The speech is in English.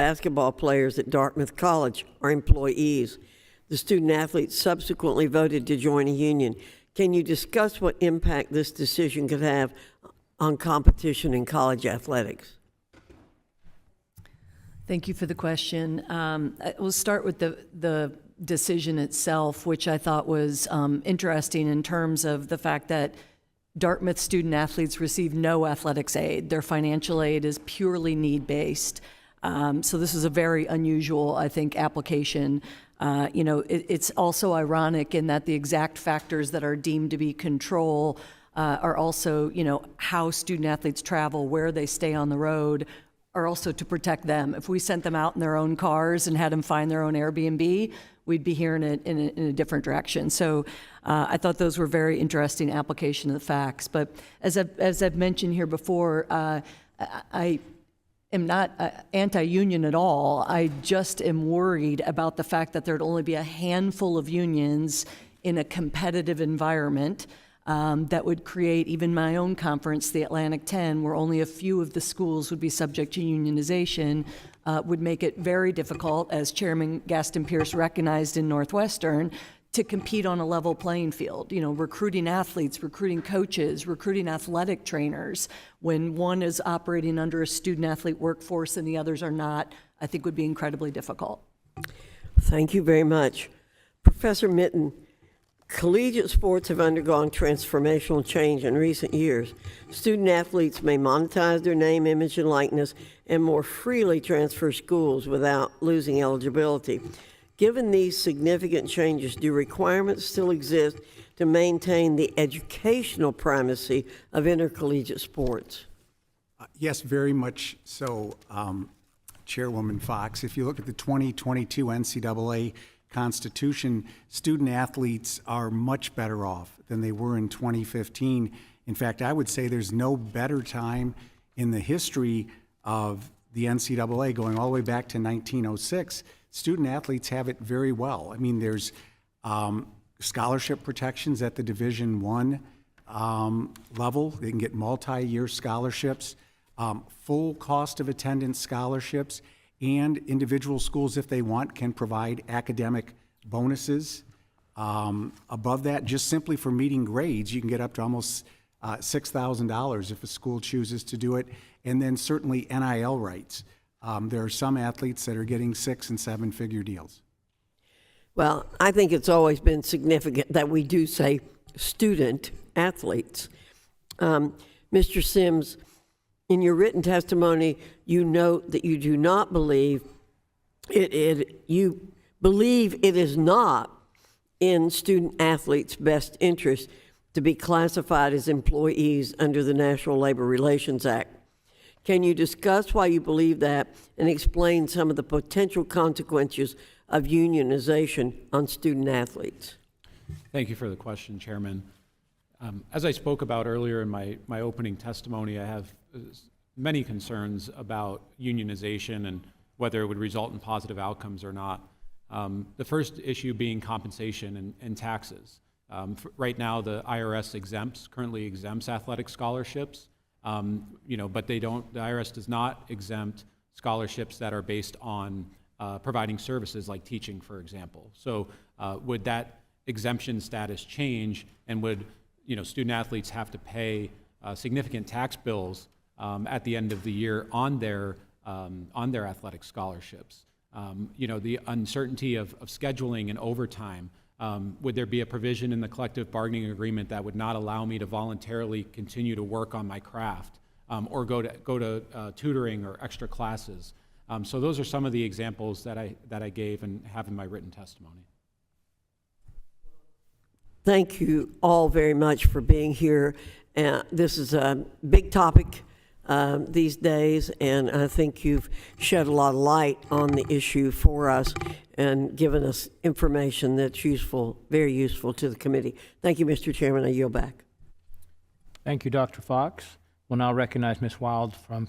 basketball players at Dartmouth College are employees. The student athletes subsequently voted to join a union. Can you discuss what impact this decision could have on competition in college athletics? Thank you for the question. We'll start with the decision itself, which I thought was interesting in terms of the fact that Dartmouth student athletes receive no athletics aid. Their financial aid is purely need-based. So this is a very unusual, I think, application. It's also ironic in that the exact factors that are deemed to be control are also, how student athletes travel, where they stay on the road, are also to protect them. If we sent them out in their own cars and had them find their own Airbnb, we'd be here in a different direction. So I thought those were very interesting application of the facts. But as I've mentioned here before, I am not anti-union at all. I just am worried about the fact that there'd only be a handful of unions in a competitive environment that would create, even my own conference, the Atlantic 10, where only a few of the schools would be subject to unionization, would make it very difficult, as Chairman Gaston Pierce recognized in Northwestern, to compete on a level playing field. Recruiting athletes, recruiting coaches, recruiting athletic trainers, when one is operating under a student athlete workforce and the others are not, I think would be incredibly difficult. Thank you very much. Professor Mitten, collegiate sports have undergone transformational change in recent years. Student athletes may monetize their name, image, and likeness and more freely transfer schools without losing eligibility. Given these significant changes, do requirements still exist to maintain the educational primacy of intercollegiate sports? Yes, very much so, Chairwoman Foxx. If you look at the 2022 NCAA Constitution, student athletes are much better off than they were in 2015. In fact, I would say there's no better time in the history of the NCAA, going all the way back to 1906. Student athletes have it very well. I mean, there's scholarship protections at the Division I level. They can get multi-year scholarships, full cost of attendance scholarships, and individual schools, if they want, can provide academic bonuses. Above that, just simply for meeting grades, you can get up to almost $6,000 if a school chooses to do it. And then certainly NIL rights. There are some athletes that are getting 6- and 7-figure deals. Well, I think it's always been significant that we do say student athletes. Mr. Sims, in your written testimony, you note that you do not believe you believe it is not in student athletes' best interest to be classified as employees under the National Labor Relations Act. Can you discuss why you believe that and explain some of the potential consequences of unionization on student athletes? Thank you for the question, Chairman. As I spoke about earlier in my opening testimony, I have many concerns about unionization and whether it would result in positive outcomes or not. The first issue being compensation and taxes. Right now, the IRS currently exempts athletic scholarships, but the IRS does not exempt scholarships that are based on providing services like teaching, for example. So would that exemption status change, and would student athletes have to pay significant tax bills at the end of the year on their athletic scholarships? The uncertainty of scheduling and overtime. Would there be a provision in the collective bargaining agreement that would not allow me to voluntarily continue to work on my craft or go to tutoring or extra classes? So those are some of the examples that I gave and have in my written testimony. Thank you all very much for being here. This is a big topic these days, and I think you've shed a lot of light on the issue for us and given us information that's useful, very useful to the committee. Thank you, Mr. Chairman. I yield back. Thank you, Dr. Foxx. We'll now recognize Ms. Wild from